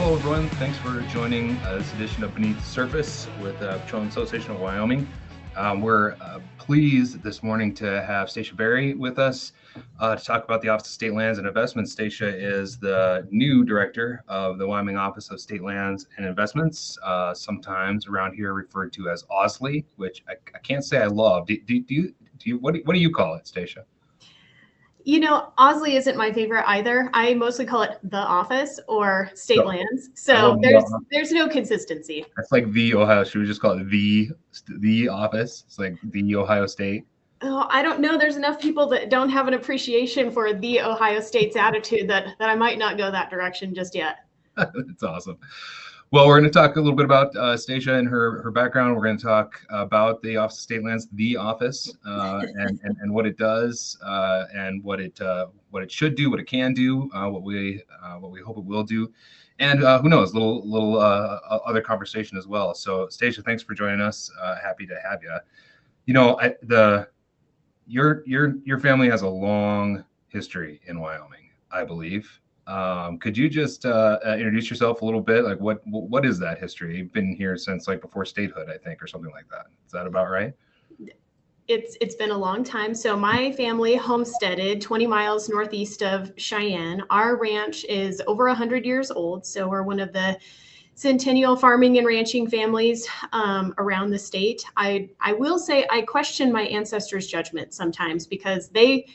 Hello, everyone. Thanks for joining this edition of Beneath the Surface with Petroleum Association of Wyoming. We're pleased this morning to have Stacia Berry with us to talk about the Office of State Lands and Investments. Stacia is the new director of the Wyoming Office of State Lands and Investments, sometimes around here referred to as OSLI, which I can't say I love. What do you call it, Stacia? You know, OSLI isn't my favorite either. I mostly call it the office or state lands. So there's no consistency. That's like the Ohio. Should we just call it the office? It's like the Ohio State. Oh, I don't know. There's enough people that don't have an appreciation for the Ohio State's attitude that I might not go that direction just yet. That's awesome. Well, we're going to talk a little bit about Stacia and her background. We're going to talk about the Office of State Lands, the office, and what it does, and what it should do, what it can do, what we hope it will do, and who knows, little other conversation as well. So, Stacia, thanks for joining us. Happy to have you. You know, your family has a long history in Wyoming, I believe. Could you just introduce yourself a little bit? Like, what is that history? You've been here since like before statehood, I think, or something like that. Is that about right? It's been a long time. So my family homesteaded 20 miles northeast of Cheyenne. Our ranch is over 100 years old. So we're one of the centennial farming and ranching families around the state. I will say I question my ancestors' judgment sometimes because they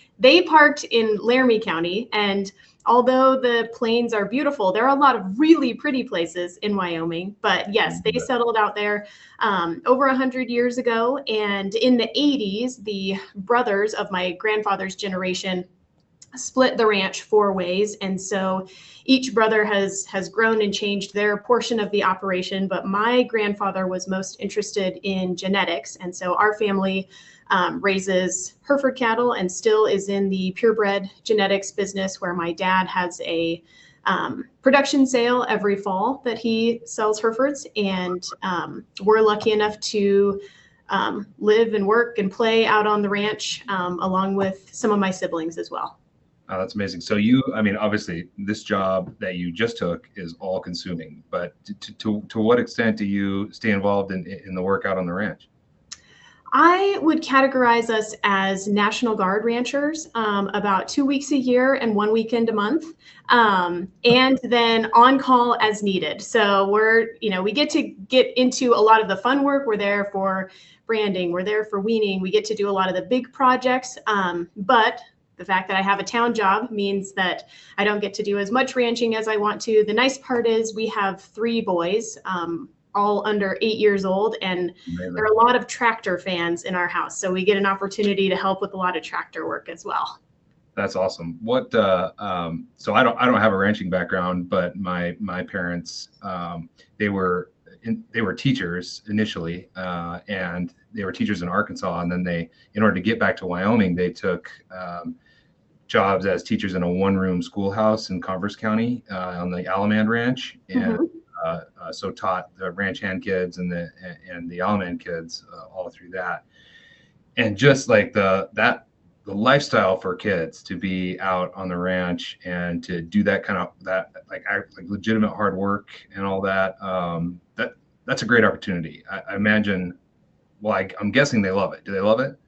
parked in Laramie County, and although the plains are beautiful, there are a lot of really pretty places in Wyoming. But yes, they settled out there over 100 years ago. And in the 80s, the brothers of my grandfather's generation split the ranch 4 ways. And so each brother has grown and changed their portion of the operation. But my grandfather was most interested in genetics. And so our family raises Hereford cattle and still is in the purebred genetics business, where my dad has a production sale every fall that he sells Herefords. And we're lucky enough to live and work and play out on the ranch along with some of my siblings as well. Oh, that's amazing. So obviously this job that you just took is all consuming, but to what extent do you stay involved in the work out on the ranch? I would categorize us as National Guard ranchers, about 2 weeks a year and 1 weekend a month, and then on call as needed. So we get to get into a lot of the fun work. We're there for branding. We're there for weaning. We get to do a lot of the big projects, but the fact that I have a town job means that I don't get to do as much ranching as I want to. The nice part is we have 3 boys, all under 8 years old, and there are a lot of tractor fans in our house. So we get an opportunity to help with a lot of tractor work as well. That's awesome. So I don't have a ranching background, but my parents, they were teachers initially, and they were teachers in Arkansas. And then in order to get back to Wyoming, they took jobs as teachers in a 1-room schoolhouse in Converse County on the Alamand Ranch, and so taught the ranch hand kids and the Alamand kids all through that. And just like the lifestyle for kids to be out on the ranch and to do that kind of like legitimate hard work and all that, that's a great opportunity. I imagine. Well, I'm guessing they love it. Do they love it?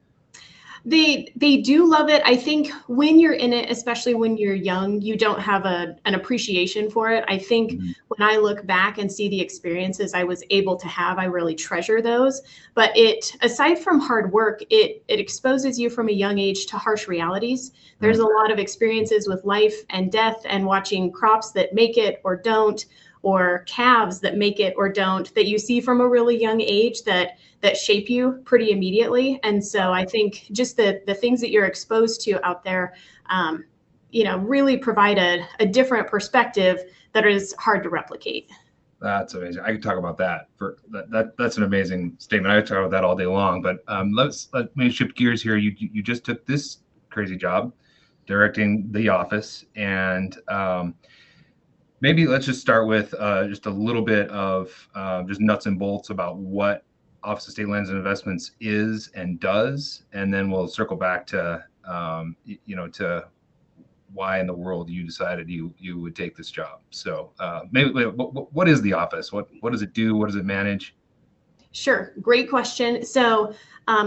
They do love it. I think when you're in it, especially when you're young, you don't have an appreciation for it. I think when I look back and see the experiences I was able to have, I really treasure those. But aside from hard work, it exposes you from a young age to harsh realities. There's a lot of experiences with life and death, and watching crops that make it or don't, or calves that make it or don't, that you see from a really young age that shape you pretty immediately. And so I think just the things that you're exposed to out there, really provide a different perspective that is hard to replicate. That's amazing. I could talk about that. That's an amazing statement. I could talk about that all day long. But let me shift gears here. You just took this crazy job directing the office, and maybe let's just start with just a little bit of just nuts and bolts about what Office of State Lands and Investments is and does, and then we'll circle back to to why in the world you decided you would take this job. So maybe what is the office? What does it do? What does it manage? Sure. Great question. So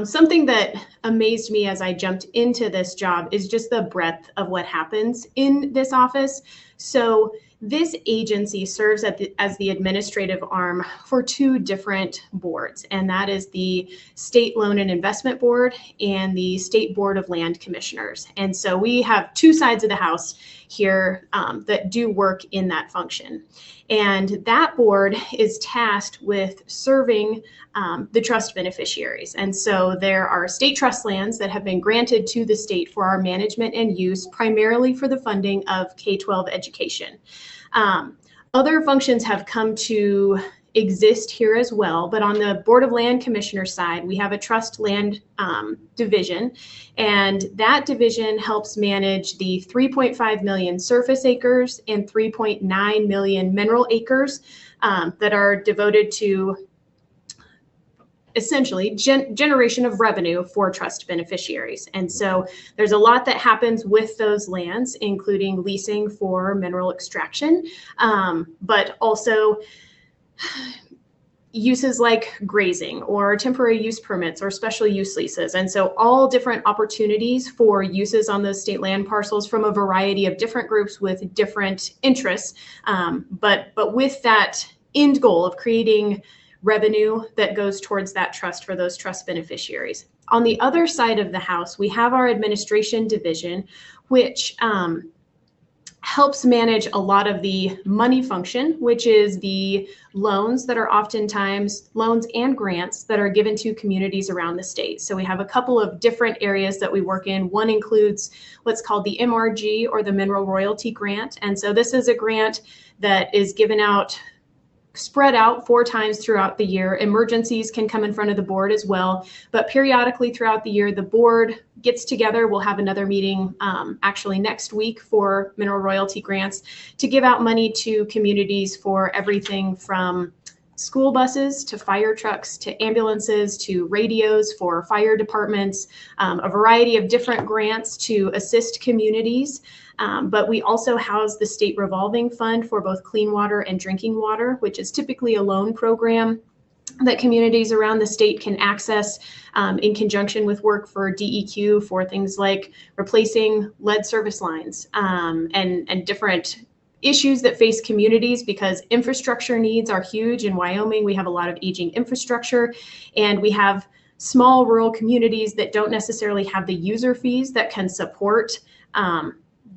something that amazed me as I jumped into this job is just the breadth of what happens in this office. So this agency serves as the administrative arm for two different boards, and that is the State Loan and Investment Board and the State Board of Land Commissioners. And so we have two sides of the house here that do work in that function. And that board is tasked with serving the trust beneficiaries. And so there are state trust lands that have been granted to the state for our management and use, primarily for the funding of K-12 education. Other functions have come to exist here as well, but on the Board of Land Commissioner side, we have a trust land division, and that division helps manage the 3.5 million surface acres and 3.9 million mineral acres that are devoted to essentially generation of revenue for trust beneficiaries. And so there's a lot that happens with those lands, including leasing for mineral extraction, but also uses like grazing or temporary use permits or special use leases. And so all different opportunities for uses on those state land parcels from a variety of different groups with different interests, but with that end goal of creating revenue that goes towards that trust for those trust beneficiaries. On the other side of the house, we have our administration division, which helps manage a lot of the money function, which is the loans that are oftentimes loans and grants that are given to communities around the state. So we have a couple of different areas that we work in. One includes what's called the MRG, or the Mineral Royalty Grant. And so this is a grant that is given out, spread out 4 times throughout the year. Emergencies can come in front of the board as well, but periodically throughout the year, the board gets together. We'll have another meeting actually next week for mineral royalty grants to give out money to communities for everything from school buses to fire trucks to ambulances to radios for fire departments, a variety of different grants to assist communities. But we also house the state revolving fund for both clean water and drinking water, which is typically a loan program that communities around the state can access in conjunction with work for DEQ for things like replacing lead service lines and different issues that face communities, because infrastructure needs are huge. In Wyoming, we have a lot of aging infrastructure, and we have small rural communities that don't necessarily have the user fees that can support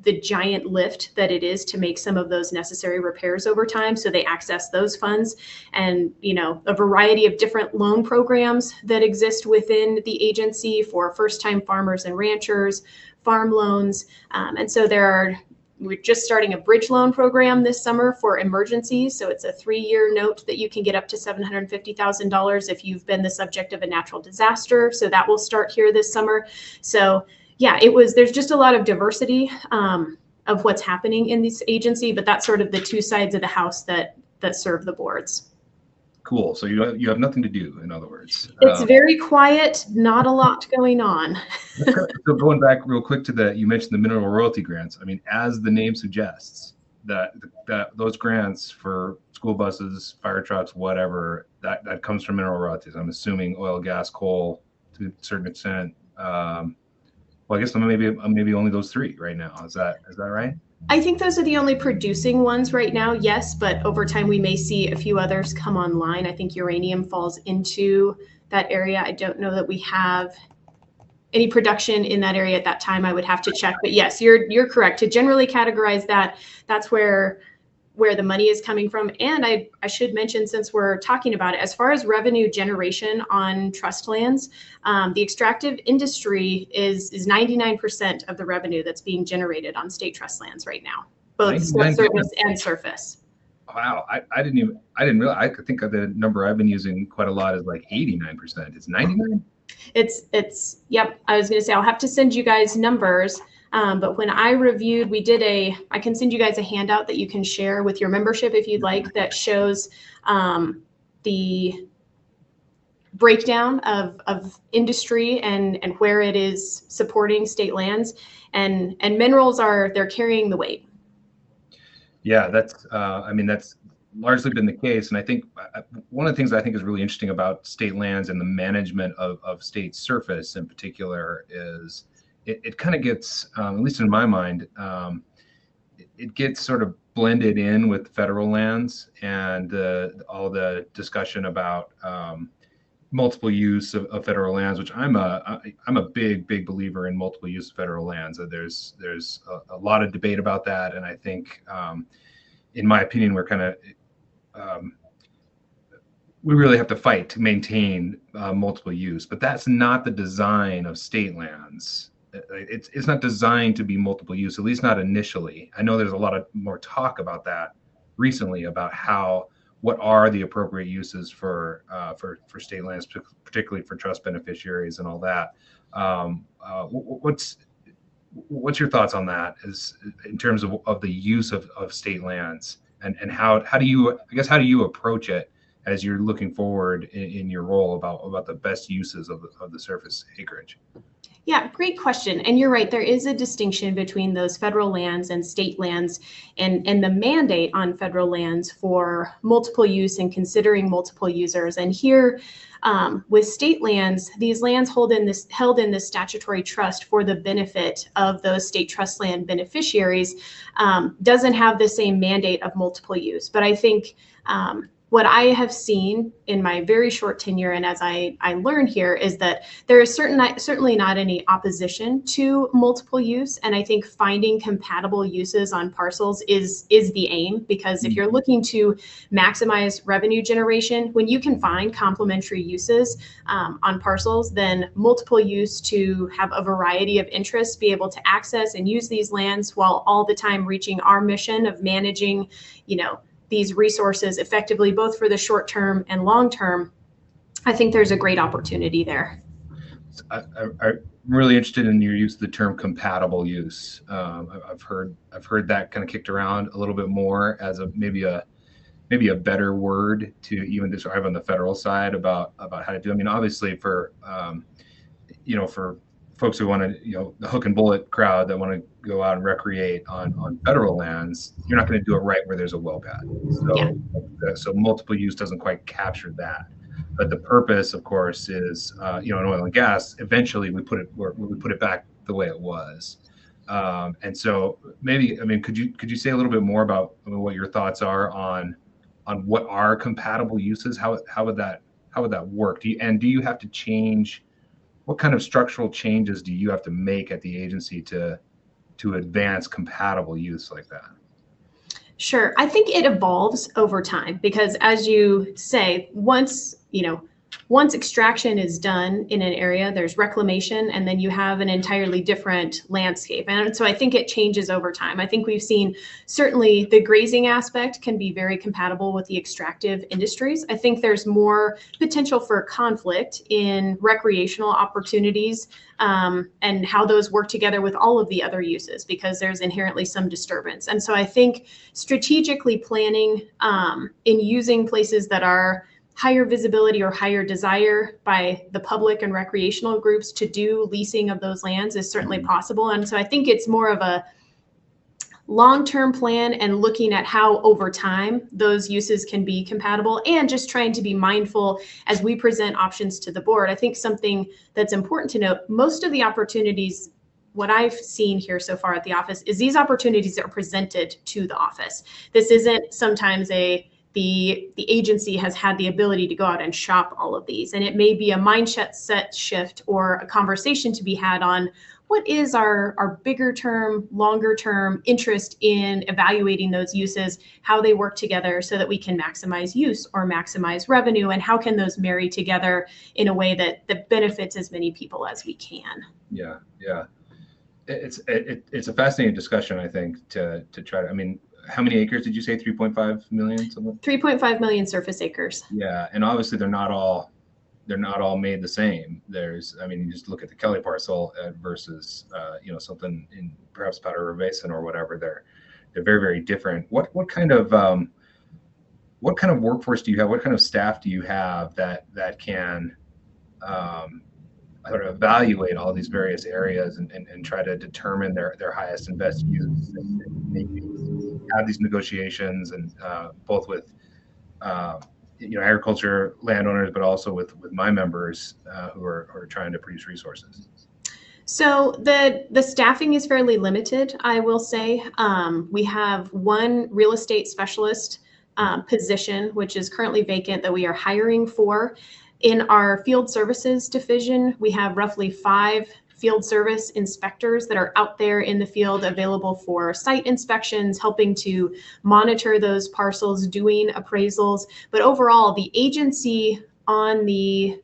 the giant lift that it is to make some of those necessary repairs over time. So they access those funds, and, you know, a variety of different loan programs that exist within the agency for first-time farmers and ranchers, farm loans. And so we're just starting a bridge loan program this summer for emergencies. So it's a 3-year note that you can get up to $750,000 if you've been the subject of a natural disaster. So that will start here this summer. So yeah, there's just a lot of diversity of what's happening in this agency, but that's sort of the two sides of the house that serve the boards. Cool. So you have nothing to do, in other words. It's very quiet, not a lot going on. So going back real quick to you mentioned the mineral royalty grants. I mean, as the name suggests, that those grants for school buses, fire trucks, whatever, that comes from mineral royalties. I'm assuming oil, gas, coal to a certain extent. Well, I guess maybe only those 3 right now. Is that right? I think those are the only producing ones right now, yes, but over time we may see a few others come online. I think uranium falls into that area. I don't know that we have any production in that area at that time. I would have to check, but yes, you're correct. To generally categorize that, that's where the money is coming from. And I should mention, since we're talking about it, as far as revenue generation on trust lands, the extractive industry is 99% of the revenue that's being generated on state trust lands right now, both subsurface and surface. Wow, I didn't realize. I think the number I've been using quite a lot is like 89%. It's 99. It's yep. I was going to say I'll have to send you guys numbers. But when I reviewed, I can send you guys a handout that you can share with your membership if you'd like, that shows the breakdown of industry and where it is supporting state lands, and minerals they're carrying the weight. Yeah, that's I mean, that's largely been the case. And I think one of the things I think is really interesting about state lands and the management of state surface in particular is it kind of gets, at least in my mind, it gets sort of blended in with federal lands and all the discussion about multiple use of federal lands, which I'm a big believer in multiple use of federal lands. There's a lot of debate about that, and I think, in my opinion, we're kind of we really have to fight to maintain multiple use, but that's not the design of state lands. It's not designed to be multiple use, at least not initially. I know there's a lot of more talk about that recently, about what are the appropriate uses for state lands, particularly for trust beneficiaries and all that. What's your thoughts on that, is in terms of the use of state lands, and how do you approach it as you're looking forward in your role about the best uses of the surface acreage? Yeah, great question. And you're right, there is a distinction between those federal lands and state lands, and the mandate on federal lands for multiple use and considering multiple users. And here, with state lands, these lands held in this statutory trust for the benefit of those state trust land beneficiaries, doesn't have the same mandate of multiple use. But I think what I have seen in my very short tenure, and as I learn here, is that there is certainly not any opposition to multiple use. And I think finding compatible uses on parcels is the aim, because if you're looking to maximize revenue generation, when you can find complementary uses on parcels, then multiple use to have a variety of interests, be able to access and use these lands while all the time reaching our mission of managing, these resources effectively, both for the short term and long term. I think there's a great opportunity there. I'm really interested in your use of the term compatible use. I've heard that kind of kicked around a little bit more as maybe a better word to even describe on the federal side about how to do. I mean, obviously for folks who want to, the hook and bullet crowd that want to go out and recreate on federal lands, you're not going to do it right where there's a well pad. So multiple use doesn't quite capture that. But the purpose, of course, is in oil and gas. Eventually, we put it back the way it was. And so maybe, could you say a little bit more about what your thoughts are on what are compatible uses? How would that work? Do you have to change? What kind of structural changes do you have to make at the agency to advance compatible use like that? Sure. I think it evolves over time, because as you say, once extraction is done in an area, there's reclamation, and then you have an entirely different landscape. And so I think it changes over time. I think we've seen certainly the grazing aspect can be very compatible with the extractive industries. I think there's more potential for conflict in recreational opportunities, and how those work together with all of the other uses, because there's inherently some disturbance. And so I think strategically planning in using places that are higher visibility or higher desire by the public and recreational groups to do leasing of those lands is certainly possible. And so I think it's more of a long-term plan and looking at how over time those uses can be compatible, and just trying to be mindful as we present options to the board. I think something that's important to note, most of the opportunities, what I've seen here so far at the office, is these opportunities are presented to the office. This isn't sometimes the agency has had the ability to go out and shop all of these. And it may be a mindset shift or a conversation to be had on what is our bigger term, longer term interest in evaluating those uses, how they work together so that we can maximize use or maximize revenue, and how can those marry together in a way that benefits as many people as we can. Yeah. It's a fascinating discussion, I think, to try to, how many acres did you say? 3.5 million? 3.5 million surface acres. Yeah, and obviously they're not all made the same. There's, you just look at the Kelly parcel versus something in perhaps Powder River Basin or whatever. They're very, very different. What kind of workforce do you have? What kind of staff do you have that can how to evaluate all these various areas and try to determine their highest and best use, and maybe have these negotiations, and both with uh, agriculture landowners, but also with my members who are trying to produce resources. So the staffing is fairly limited, I will say. We have one real estate specialist position, which is currently vacant, that we are hiring for. In our field services division, we have roughly 5 field service inspectors that are out there in the field available for site inspections, helping to monitor those parcels, doing appraisals. But overall, the agency on the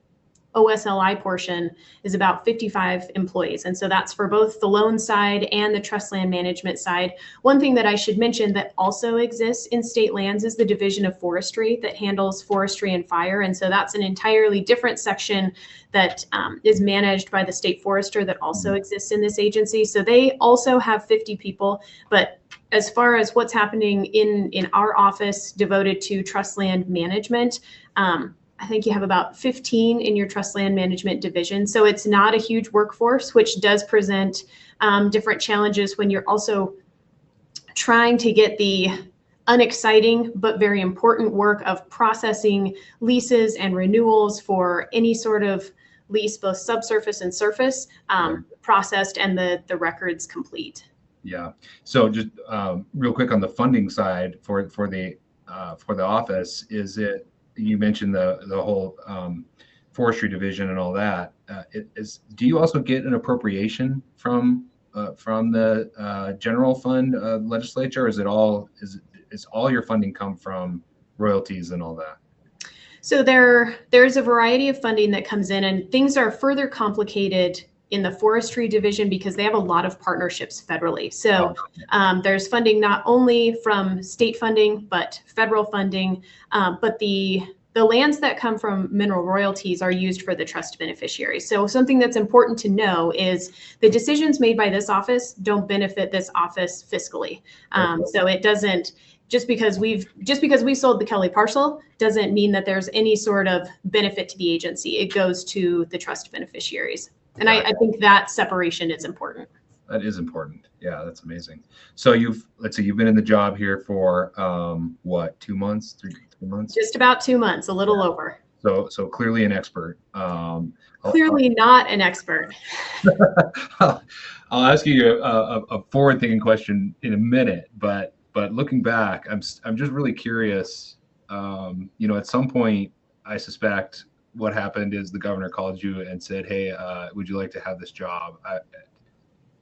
OSLI portion is about 55 employees. And so that's for both the loan side and the trust land management side. One thing that I should mention that also exists in state lands is the Division of Forestry that handles forestry and fire. And so that's an entirely different section that is managed by the state forester that also exists in this agency. So they also have 50 people. But as far as what's happening in our office devoted to trust land management, I think you have about 15 in your trust land management division. So it's not a huge workforce, which does present different challenges when you're also trying to get the unexciting but very important work of processing leases and renewals for any sort of lease, both subsurface and surface, processed and the records complete. Yeah. So just real quick on the funding side for the office, is it? You mentioned the whole forestry division and all that. Do you also get an appropriation from the general fund legislature, or is all your funding come from royalties and all that? So there's a variety of funding that comes in, and things are further complicated in the forestry division because they have a lot of partnerships federally. So there's funding not only from state funding, but federal funding. But the lands that come from mineral royalties are used for the trust beneficiaries. So something that's important to know is the decisions made by this office don't benefit this office fiscally. So it doesn't, just because we sold the Kelly parcel doesn't mean that there's any sort of benefit to the agency. It goes to the trust beneficiaries. And I think that separation is important. That is important. Yeah, that's amazing. So let's say you've been in the job here for what, 2 months, 3 months? Just about 2 months, a little over. So clearly an expert. Clearly not an expert. I'll ask you a forward-thinking question in a minute, but looking back, I'm just really curious. At some point, I suspect what happened is the governor called you and said, "Hey, would you like to have this job?"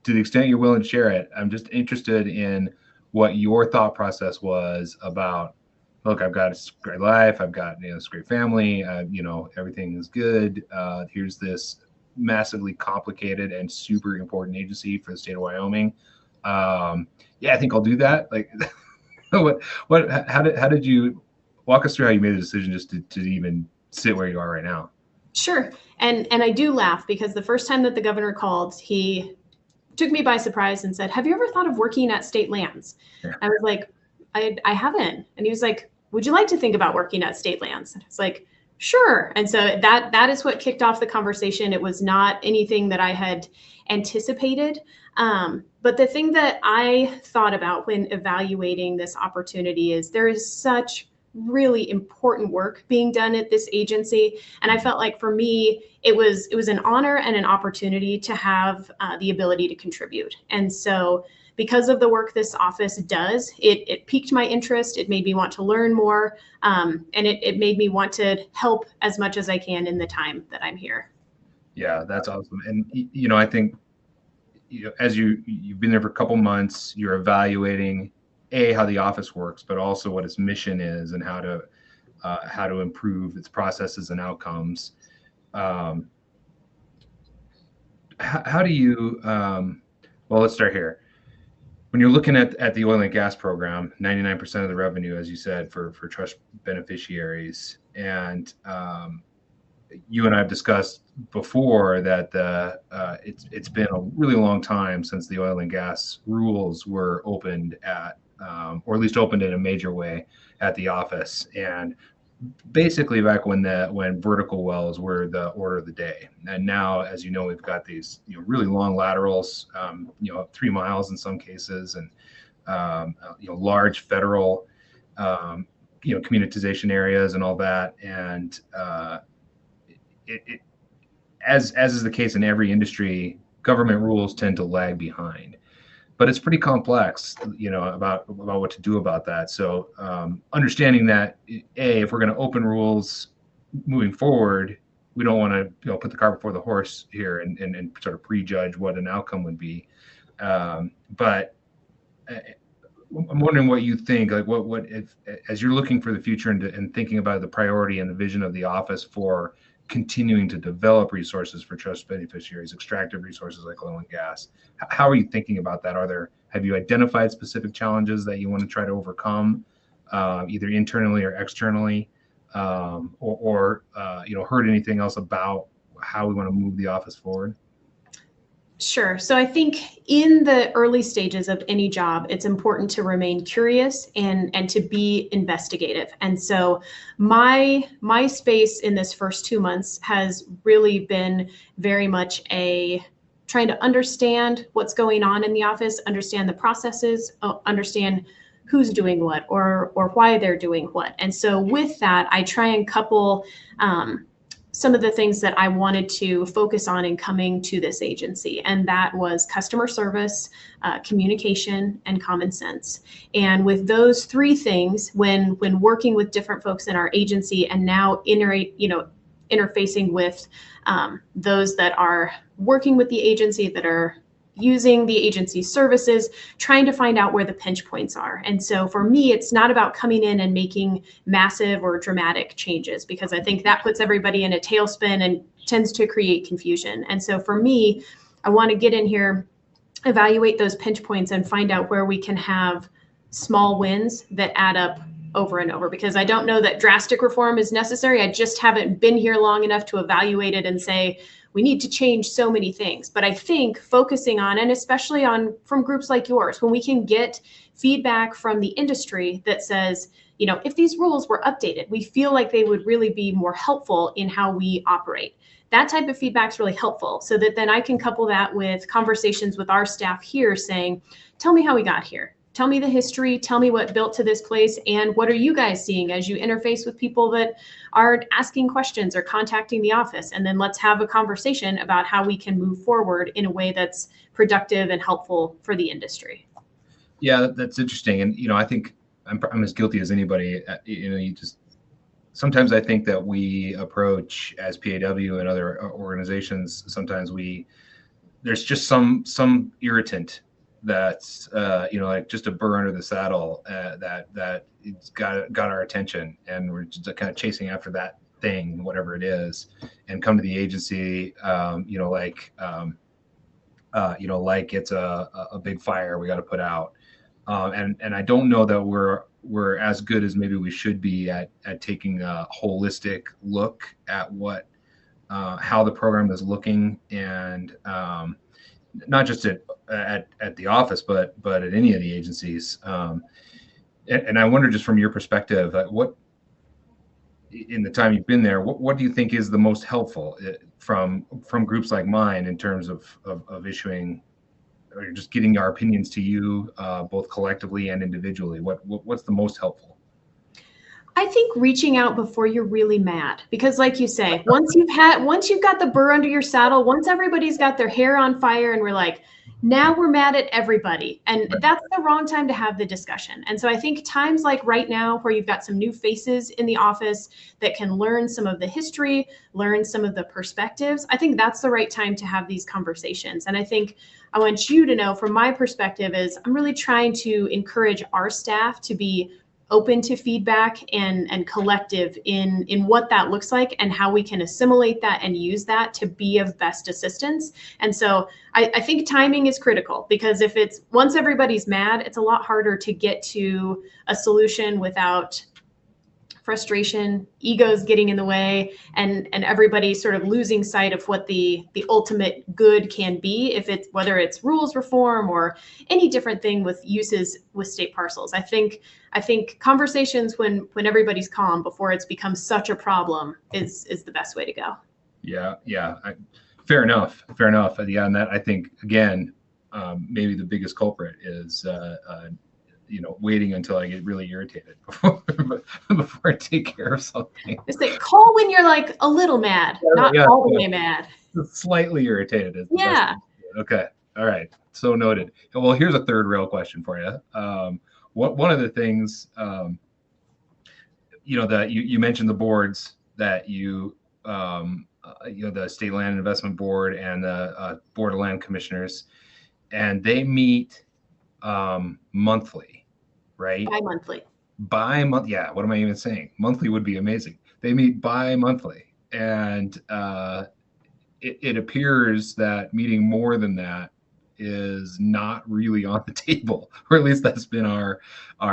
To the extent you're willing to share it, I'm just interested in what your thought process was about. Look, I've got a great life. I've got this great family. Everything is good. Here's this massively complicated and super important agency for the state of Wyoming. Yeah, I think I'll do that. Like, how did you walk us through how you made the decision just to even sit where you are right now? Sure. And I do laugh because the first time that the governor called, he took me by surprise and said, "Have you ever thought of working at state lands?" Yeah. I was like, I haven't. And he was like, "Would you like to think about working at state lands?" And it's like, sure. And so that is what kicked off the conversation. It was not anything that I had anticipated. But the thing that I thought about when evaluating this opportunity is there is such really important work being done at this agency. And I felt like for me, it was an honor and an opportunity to have the ability to contribute. And so because of the work this office does, it piqued my interest. It made me want to learn more. And it made me want to help as much as I can in the time that I'm here. Yeah, that's awesome. And, I think, as you've been there for a couple months, you're evaluating how the office works, but also what its mission is and how to improve its processes and outcomes. How do you? Well, let's start here. When you're looking at the oil and gas program, 99% of the revenue, as you said, for trust beneficiaries, and you and I have discussed before that it's been a really long time since the oil and gas rules were opened at, or at least opened in a major way at the office. And basically back when vertical wells were the order of the day. And now, as you know, we've got these really long laterals, up 3 miles in some cases, and large federal communitization areas and all that. And as is the case in every industry, government rules tend to lag behind. But it's pretty complex, about what to do about that. So understanding that, if we're going to open rules moving forward, we don't want to put the cart before the horse here and sort of prejudge what an outcome would be. But I'm wondering what you think, like what if, as you're looking for the future and thinking about the priority and the vision of the office for continuing to develop resources for trust beneficiaries, extractive resources like oil and gas. How are you thinking about that? Have you identified specific challenges that you want to try to overcome, either internally or externally, or heard anything else about how we want to move the office forward? Sure. So I think in the early stages of any job, it's important to remain curious and to be investigative. And so my space in this first 2 months has really been very much trying to understand what's going on in the office, understand the processes, understand who's doing what or why they're doing what. And so with that, I try and couple some of the things that I wanted to focus on in coming to this agency. And that was customer service, communication, and common sense. And with those 3 things, when working with different folks in our agency and now interfacing with those that are working with the agency, that are using the agency's services, trying to find out where the pinch points are. And so for me, it's not about coming in and making massive or dramatic changes, because I think that puts everybody in a tailspin and tends to create confusion. And so for me, I want to get in here, evaluate those pinch points, and find out where we can have small wins that add up over and over, because I don't know that drastic reform is necessary. I just haven't been here long enough to evaluate it and say, we need to change so many things. But I think focusing on, and especially from groups like yours, when we can get feedback from the industry that says, if these rules were updated, we feel like they would really be more helpful in how we operate. That type of feedback is really helpful, so that then I can couple that with conversations with our staff here saying, tell me how we got here. Tell me the history, tell me what built to this place, and what are you guys seeing as you interface with people that are asking questions or contacting the office? And then let's have a conversation about how we can move forward in a way that's productive and helpful for the industry. Yeah, that's interesting. And, I think I'm as guilty as anybody. Sometimes I think that we approach as PAW and other organizations, sometimes there's just some irritant that's like just a burr under the saddle that it's got our attention, and we're just kind of chasing after that thing, whatever it is, and come to the agency like it's a big fire we got to put out, and I don't know that we're as good as maybe we should be at taking a holistic look at how the program is looking, and not just at the office, but at any of the agencies. And I wonder, just from your perspective, what in the time you've been there, what do you think is the most helpful from groups like mine in terms of issuing or just getting our opinions to you, both collectively and individually? What's the most helpful? I think reaching out before you're really mad, because like you say, once you've got the burr under your saddle, once everybody's got their hair on fire and we're like, now we're mad at everybody. And that's the wrong time to have the discussion. And so I think times like right now, where you've got some new faces in the office that can learn some of the history, learn some of the perspectives, I think that's the right time to have these conversations. And I think I want you to know, from my perspective, is I'm really trying to encourage our staff to be open to feedback and collective in what that looks like and how we can assimilate that and use that to be of best assistance. And so I think timing is critical, because if it's once everybody's mad, it's a lot harder to get to a solution without frustration, egos getting in the way, and everybody sort of losing sight of what the ultimate good can be, if it's whether it's rules reform or any different thing with uses with state parcels. I think conversations when everybody's calm before it's become such a problem is the best way to go. Yeah, fair enough. Yeah, and that, I think, again, maybe the biggest culprit is waiting until I get really irritated before I take care of something. Just like call when you're like a little mad, not all the way mad. Slightly irritated is the best. Okay. All right. So noted. Well, here's a third real question for you. One of the things, that you mentioned the boards that the State Land Investment Board and the Board of Land Commissioners, and they meet monthly, right? Bi-month. Yeah. What am I even saying? Monthly would be amazing. They meet bi-monthly, and it appears that meeting more than that is not really on the table, or at least that's been our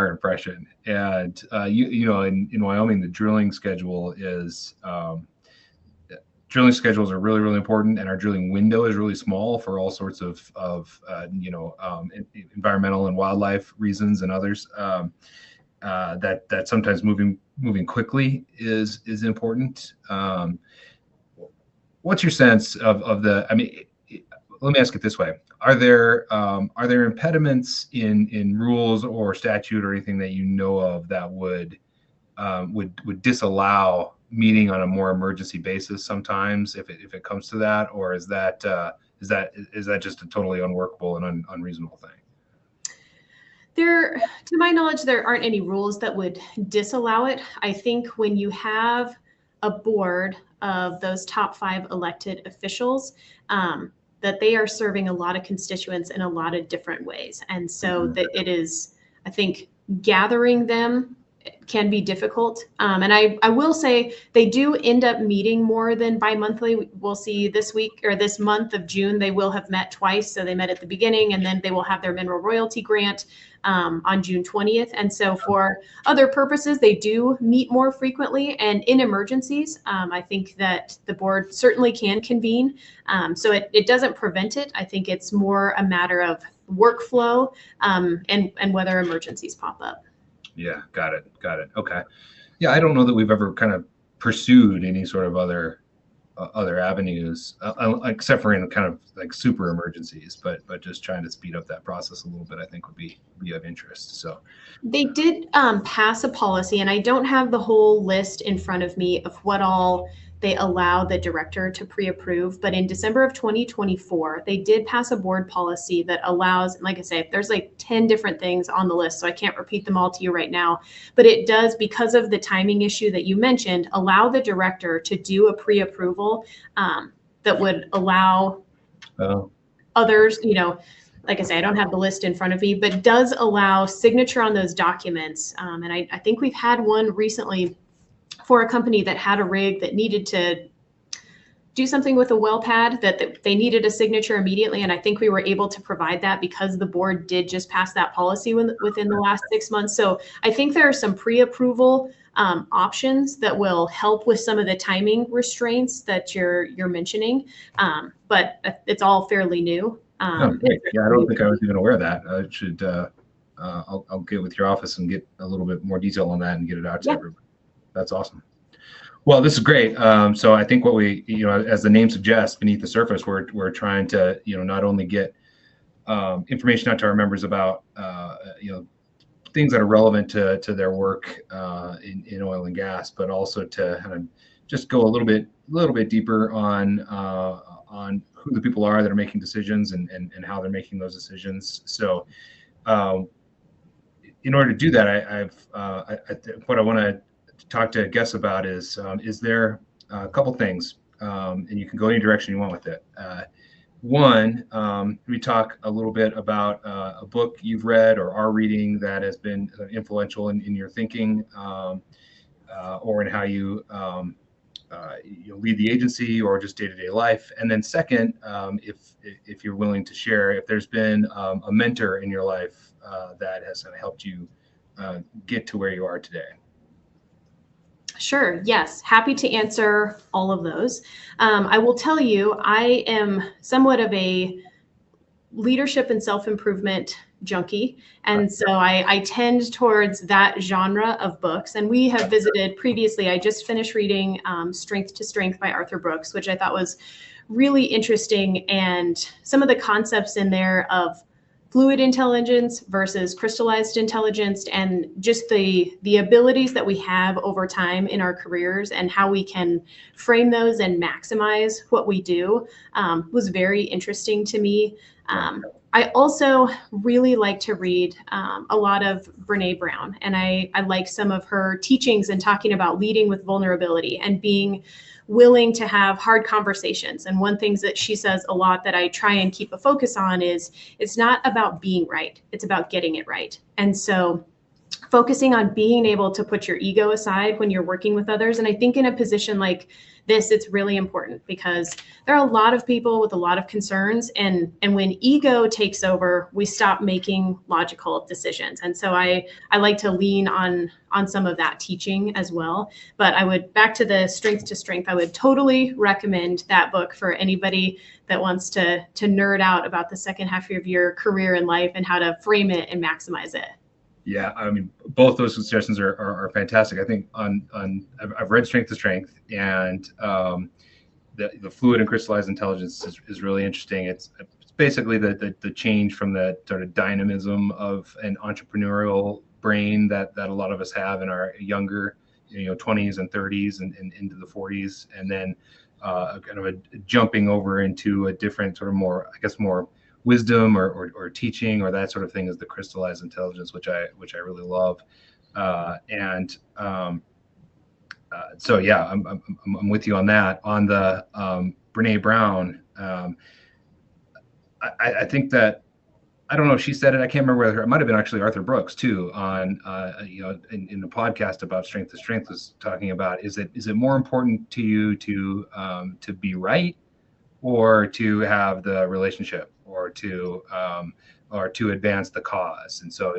impression. And in Wyoming, the drilling schedule is drilling schedules are really, really important, and our drilling window is really small for all sorts of environmental and wildlife reasons and others. That sometimes moving quickly is important. What's your sense of the? I mean, let me ask it this way: Are there impediments in rules or statute or anything that you know of that would disallow meeting on a more emergency basis sometimes if it comes to that, or is that just a totally unworkable and unreasonable thing? To my knowledge, there aren't any rules that would disallow it. I think when you have a board of those top 5 elected officials, that they are serving a lot of constituents in a lot of different ways. And so that it is, I think, gathering them can be difficult. And I will say they do end up meeting more than bi-monthly. We'll see this week or this month of June, they will have met twice. So they met at the beginning, and then they will have their mineral royalty grant on June 20th. And so for other purposes, they do meet more frequently. And in emergencies, I think that the board certainly can convene. So it doesn't prevent it. I think it's more a matter of workflow and whether emergencies pop up. Yeah, got it. Okay. Yeah, I don't know that we've ever kind of pursued any sort of other avenues, except for in kind of like super emergencies, but just trying to speed up that process a little bit, I think would be of interest. So they did pass a policy, and I don't have the whole list in front of me of what all they allow the director to pre-approve, but in December of 2024, they did pass a board policy that allows, like I say, there's like 10 different things on the list, so I can't repeat them all to you right now, but it does, because of the timing issue that you mentioned, allow the director to do a pre-approval that would allow others, like I say, I don't have the list in front of me, but does allow signature on those documents. And I think we've had one recently for a company that had a rig that needed to do something with a well pad that they needed a signature immediately. And I think we were able to provide that because the board did just pass that policy within the last 6 months. So I think there are some pre-approval options that will help with some of the timing restraints that you're mentioning. But it's all fairly new. Great. Yeah, I don't think I was even aware of that. I should, I'll get with your office and get a little bit more detail on that and get it out to everybody. That's awesome. Well, this is great. So I think what we, as the name suggests, beneath the surface, we're trying to, not only get information out to our members about, things that are relevant to their work in oil and gas, but also to kind of just go a little bit deeper on who the people are that are making decisions and how they're making those decisions. So in order to do that, what I want to talk to guests about is there a couple things, and you can go any direction you want with it. One, we talk a little bit about a book you've read or are reading that has been influential in your thinking, or in how you lead the agency or just day-to-day life. And then second, if you're willing to share, if there's been a mentor in your life that has helped you get to where you are today. Sure. Yes. Happy to answer all of those. I will tell you, I am somewhat of a leadership and self-improvement junkie. And so I tend towards that genre of books. And we have visited previously, I just finished reading Strength to Strength by Arthur Brooks, which I thought was really interesting. And some of the concepts in there of fluid intelligence versus crystallized intelligence, and just the abilities that we have over time in our careers and how we can frame those and maximize what we do was very interesting to me. I also really like to read a lot of Brene Brown, and I like some of her teachings and talking about leading with vulnerability and being willing to have hard conversations. And one thing that she says a lot that I try and keep a focus on is it's not about being right, it's about getting it right. And so focusing on being able to put your ego aside when you're working with others. And I think in a position like this, it's really important because there are a lot of people with a lot of concerns. And when ego takes over, we stop making logical decisions. And so I like to lean on some of that teaching as well. But I would, back to the Strength to Strength, I would totally recommend that book for anybody that wants to nerd out about the second half of your career in life and how to frame it and maximize it. Yeah, I mean, both those suggestions are fantastic. I think I've read Strength to Strength, and the fluid and crystallized intelligence is really interesting. It's basically the change from the sort of dynamism of an entrepreneurial brain that a lot of us have in our younger, 20s and 30s and into the 40s, and then kind of a jumping over into a different sort of more, I guess, more wisdom or teaching or that sort of thing is the crystallized intelligence, which I really love. So yeah, I'm with you on that. On the Brene Brown, I think that, I don't know if she said it, I can't remember whether it might have been actually Arthur Brooks too, on in the podcast about Strength to Strength, was talking about, is it more important to you to be right, or to have the relationship, or to advance the cause? And so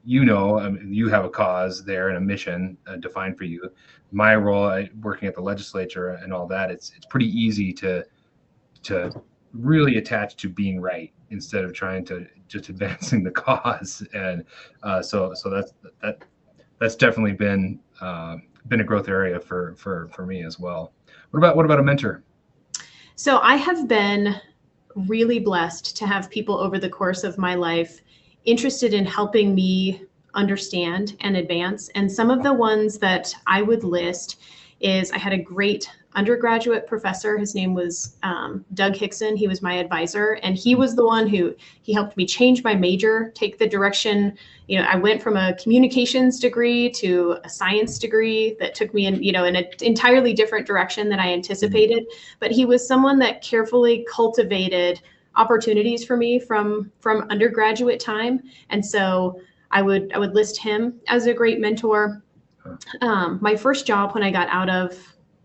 you have a cause there and a mission defined for you. My role, working at the legislature and all that, it's pretty easy to really attach to being right instead of trying to just advancing the cause. And so that's definitely been a growth area for me as well. What about a mentor? So I have been really blessed to have people over the course of my life interested in helping me understand and advance. And some of the ones that I would list is, I had a great undergraduate professor. His name was Doug Hickson. He was my advisor, and he was the one he helped me change my major, take the direction. I went from a communications degree to a science degree that took me in an entirely different direction than I anticipated. But he was someone that carefully cultivated opportunities for me from undergraduate time. And so I would list him as a great mentor. My first job when I got out of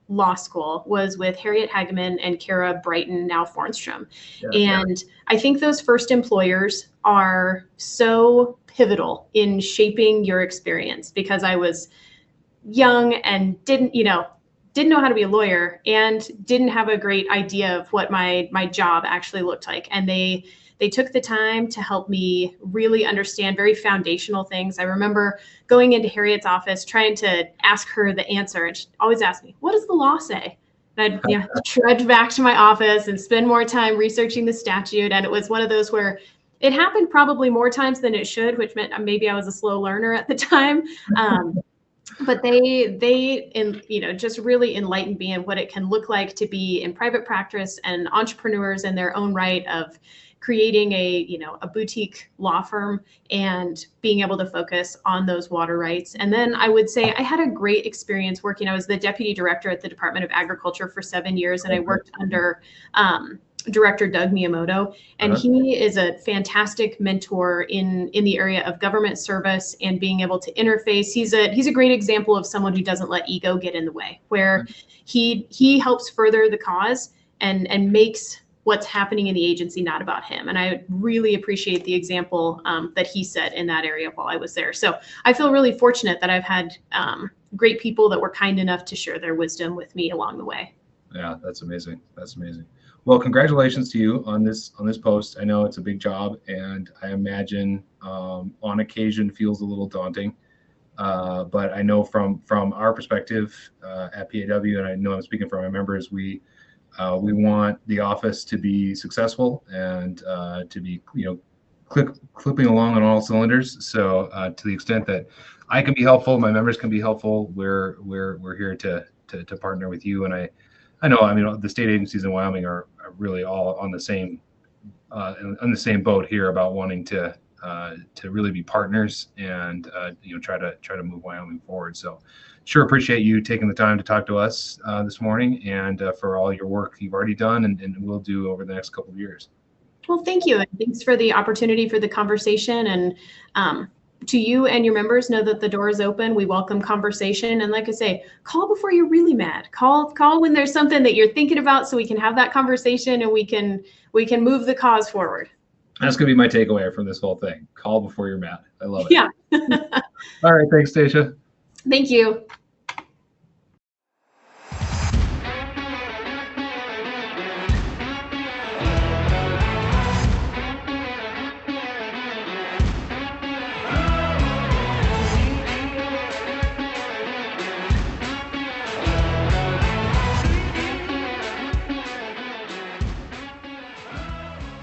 law school was with Harriet Hageman and Kara Brighton, now Fornstrom. And I think those first employers are so pivotal in shaping your experience, because I was young and didn't know how to be a lawyer and didn't have a great idea of what my job actually looked like. And they took the time to help me really understand very foundational things. I remember going into Harriet's office, trying to ask her the answer, and she always asked me, "What does the law say?" And I'd trudge back to my office and spend more time researching the statute. And it was one of those where it happened probably more times than it should, which meant maybe I was a slow learner at the time. But they just really enlightened me in what it can look like to be in private practice and entrepreneurs in their own right, of creating a boutique law firm and being able to focus on those water rights. And then I would say I had a great experience working. I was the deputy director at the Department of Agriculture for 7 years, and I worked under Director Doug Miyamoto, and he is a fantastic mentor in the area of government service and being able to interface. He's a great example of someone who doesn't let ego get in the way, where he helps further the cause and makes what's happening in the agency not about him. And I really appreciate the example that he set in that area while I was there. So I feel really fortunate that I've had great people that were kind enough to share their wisdom with me along the way. Yeah, that's amazing. That's amazing. Well, congratulations to you on this post. I know it's a big job, and I imagine on occasion feels a little daunting. But I know from our perspective at PAW, and I know I'm speaking for my members, we want the office to be successful and to be clipping along on all cylinders. So to the extent that I can be helpful, my members can be helpful. We're here to partner with you. And I know, I mean, the state agencies in Wyoming are really all on the same boat here about wanting to really be partners and try to move Wyoming forward. So sure appreciate you taking the time to talk to us this morning, and for all your work you've already done and will do over the next couple of years. Well, thank you. And thanks for the opportunity for the conversation. And to you and your members, know that the door is open. We welcome conversation. And like I say, call before you're really mad. Call when there's something that you're thinking about, so we can have that conversation and we can move the cause forward. That's going to be my takeaway from this whole thing. Call before you're mad. I love it. Yeah. All right. Thanks, Stacia. Thank you.